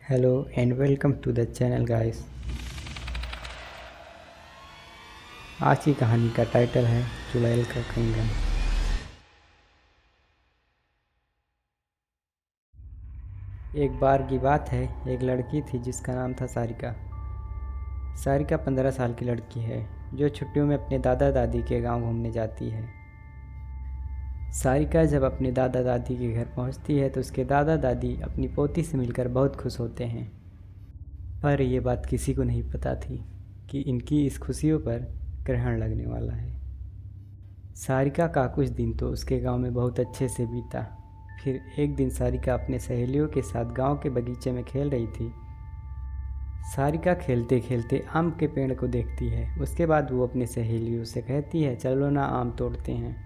Hello and welcome to the channel guys। आज की कहानी का टाइटल है चुड़ैल का कंगन। एक बार की बात है, एक लड़की थी जिसका नाम था सारिका। सारिका 15 साल की लड़की है जो छुट्टियों में अपने दादा दादी के गांव घूमने जाती है। सारिका जब अपने दादा दादी के घर पहुंचती है तो उसके दादा दादी अपनी पोती से मिलकर बहुत खुश होते हैं। पर यह बात किसी को नहीं पता थी कि इनकी इस खुशियों पर ग्रहण लगने वाला है। सारिका का कुछ दिन तो उसके गांव में बहुत अच्छे से बीता। फिर एक दिन सारिका अपने सहेलियों के साथ गांव के बगीचे में खेल रही थी। सारिका खेलते खेलते आम के पेड़ को देखती है। उसके बाद वो अपने सहेलियों से कहती है, चलो ना आम तोड़ते हैं।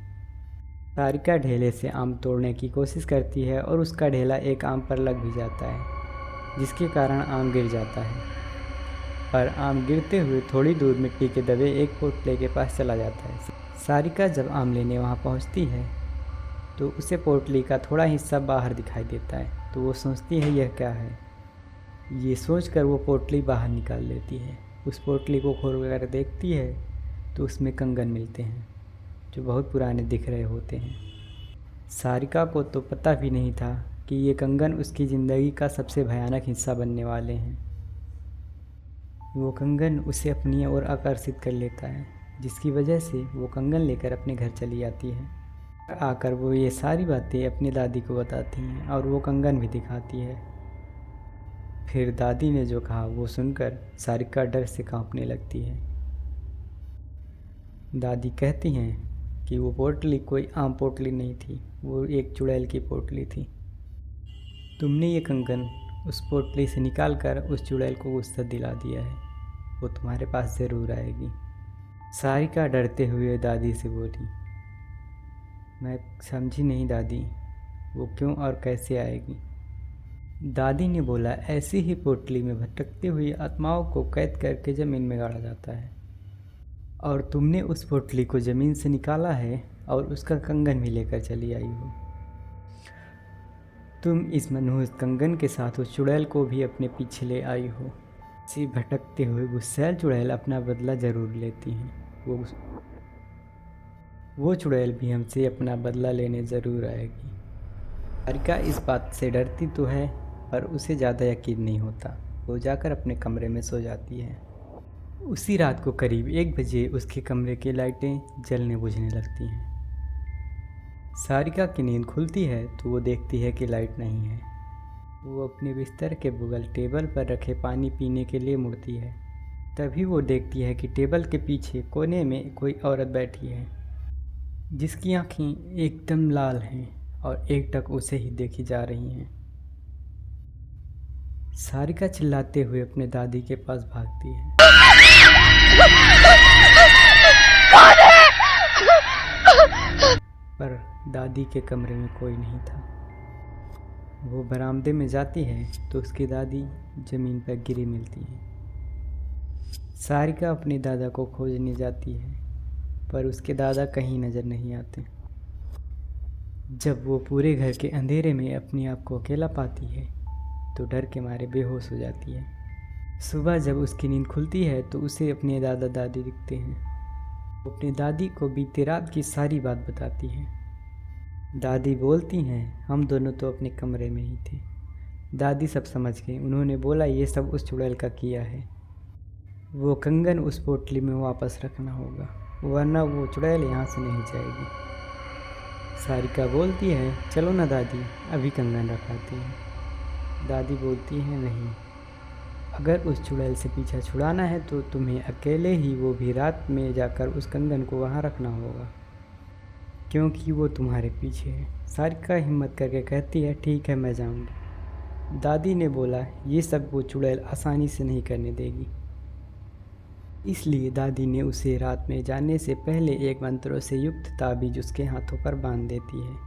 सारिका ढेले से आम तोड़ने की कोशिश करती है और उसका ढेला एक आम पर लग भी जाता है, जिसके कारण आम गिर जाता है। पर आम गिरते हुए थोड़ी दूर मिट्टी के दबे एक पोटले के पास चला जाता है। सारिका जब आम लेने वहाँ पहुँचती है तो उसे पोटली का थोड़ा हिस्सा बाहर दिखाई देता है। तो वो सोचती है यह क्या है। ये सोचकर वो पोटली बाहर निकाल लेती है। उस पोटली को खोल कर देखती है तो उसमें कंगन मिलते हैं जो बहुत पुराने दिख रहे होते हैं। सारिका को तो पता भी नहीं था कि ये कंगन उसकी ज़िंदगी का सबसे भयानक हिस्सा बनने वाले हैं। वो कंगन उसे अपनी ओर आकर्षित कर लेता है, जिसकी वजह से वो कंगन लेकर अपने घर चली जाती है। आकर वो ये सारी बातें अपनी दादी को बताती हैं और वो कंगन भी दिखाती है। फिर दादी ने जो कहा वो सुनकर सारिका डर से कांपने लगती है। दादी कहती हैं कि वो पोटली कोई आम पोटली नहीं थी, वो एक चुड़ैल की पोटली थी। तुमने ये कंगन उस पोटली से निकाल कर उस चुड़ैल को गुस्सा दिला दिया है, वो तुम्हारे पास ज़रूर आएगी। सारिका डरते हुए दादी से बोली, मैं समझी नहीं दादी, वो क्यों और कैसे आएगी। दादी ने बोला, ऐसी ही पोटली में भटकती हुई आत्माओं को कैद करके ज़मीन में गाड़ा जाता है और तुमने उस पोटली को ज़मीन से निकाला है और उसका कंगन भी लेकर चली आई हो। तुम इस मनहूस कंगन के साथ उस चुड़ैल को भी अपने पीछे ले आई हो। इसी भटकते हुए गुस्सैल चुड़ैल अपना बदला ज़रूर लेती हैं। वो चुड़ैल भी हमसे अपना बदला लेने ज़रूर आएगी। सारिका इस बात से डरती तो है पर उसे ज़्यादा यकीन नहीं होता। वो जाकर अपने कमरे में सो जाती है। उसी रात को करीब 1 बजे उसके कमरे की लाइटें जलने बुझने लगती हैं। सारिका की नींद खुलती है तो वो देखती है कि लाइट नहीं है। वो अपने बिस्तर के बगल टेबल पर रखे पानी पीने के लिए मुड़ती है। तभी वो देखती है कि टेबल के पीछे कोने में कोई औरत बैठी है, जिसकी आँखें एकदम लाल हैं और एकटक उसे ही देखी जा रही हैं। सारिका चिल्लाते हुए अपने दादी के पास भागती है। पर दादी के कमरे में कोई नहीं था। वो बरामदे में जाती है तो उसकी दादी ज़मीन पर गिरी मिलती है। सारिका अपने दादा को खोजने जाती है पर उसके दादा कहीं नज़र नहीं आते। जब वो पूरे घर के अंधेरे में अपने आप को अकेला पाती है तो डर के मारे बेहोश हो जाती है। सुबह जब उसकी नींद खुलती है तो उसे अपने दादा दादी दिखते हैं। वो अपनी दादी को बीती रात की सारी बात बताती है। दादी बोलती हैं, हम दोनों तो अपने कमरे में ही थे। दादी सब समझ गई। उन्होंने बोला, ये सब उस चुड़ैल का किया है। वो कंगन उस पोटली में वापस रखना होगा, वरना वो चुड़ैल यहाँ से नहीं जाएगी। सारिका बोलती है, चलो ना दादी, अभी कंगन रखाती हैं। दादी बोलती है, नहीं, अगर उस चुड़ैल से पीछा छुड़ाना है तो तुम्हें अकेले ही, वो भी रात में जाकर उस कंगन को वहाँ रखना होगा, क्योंकि वो तुम्हारे पीछे है। सारिका हिम्मत करके कहती है, ठीक है, मैं जाऊंगी। दादी ने बोला, ये सब वो चुड़ैल आसानी से नहीं करने देगी। इसलिए दादी ने उसे रात में जाने से पहले एक मंत्रों से युक्त ताबीज उसके हाथों पर बांध देती है।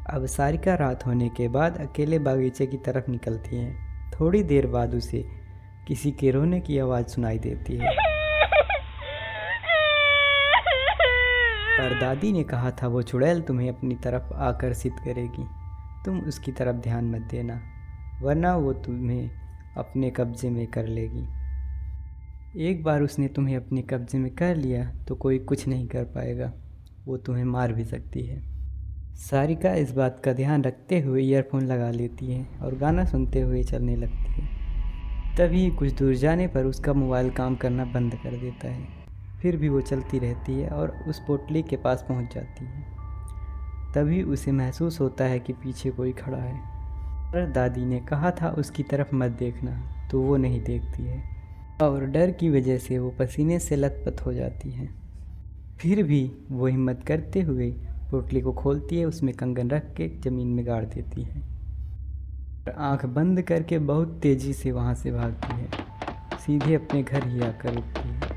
अब सारिका रात होने के बाद अकेले बागीचे की तरफ निकलती है। थोड़ी देर बाद उसे किसी के रोने की आवाज़ सुनाई देती है। पर दादी ने कहा था वो चुड़ैल तुम्हें अपनी तरफ आकर्षित करेगी, तुम उसकी तरफ ध्यान मत देना। वरना वो तुम्हें अपने कब्जे में कर लेगी। एक बार उसने तुम्हें अपने कब्जे में कर लिया तो कोई कुछ नहीं कर पाएगा, वो तुम्हें मार भी सकती है। सारिका इस बात का ध्यान रखते हुए ईयरफोन लगा लेती है और गाना सुनते हुए चलने लगती है। तभी कुछ दूर जाने पर उसका मोबाइल काम करना बंद कर देता है। फिर भी वो चलती रहती है और उस पोटली के पास पहुंच जाती है। तभी उसे महसूस होता है कि पीछे कोई खड़ा है। पर दादी ने कहा था उसकी तरफ मत देखना, तो वो नहीं देखती है और डर की वजह से वो पसीने से लथपथ हो जाती है। फिर भी वो हिम्मत करते हुए पोटली को खोलती है, उसमें कंगन रख के ज़मीन में गाड़ देती है और आंख बंद करके बहुत तेज़ी से वहाँ से भागती है। सीधे अपने घर ही आकर रुकती है।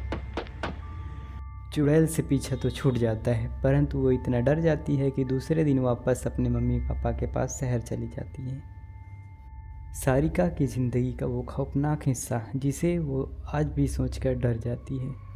चुड़ैल से पीछा तो छूट जाता है, परंतु वो इतना डर जाती है कि दूसरे दिन वापस अपने मम्मी पापा के पास शहर चली जाती है। सारिका की ज़िंदगी का वो खौफनाक हिस्सा जिसे वो आज भी सोचकर डर जाती है।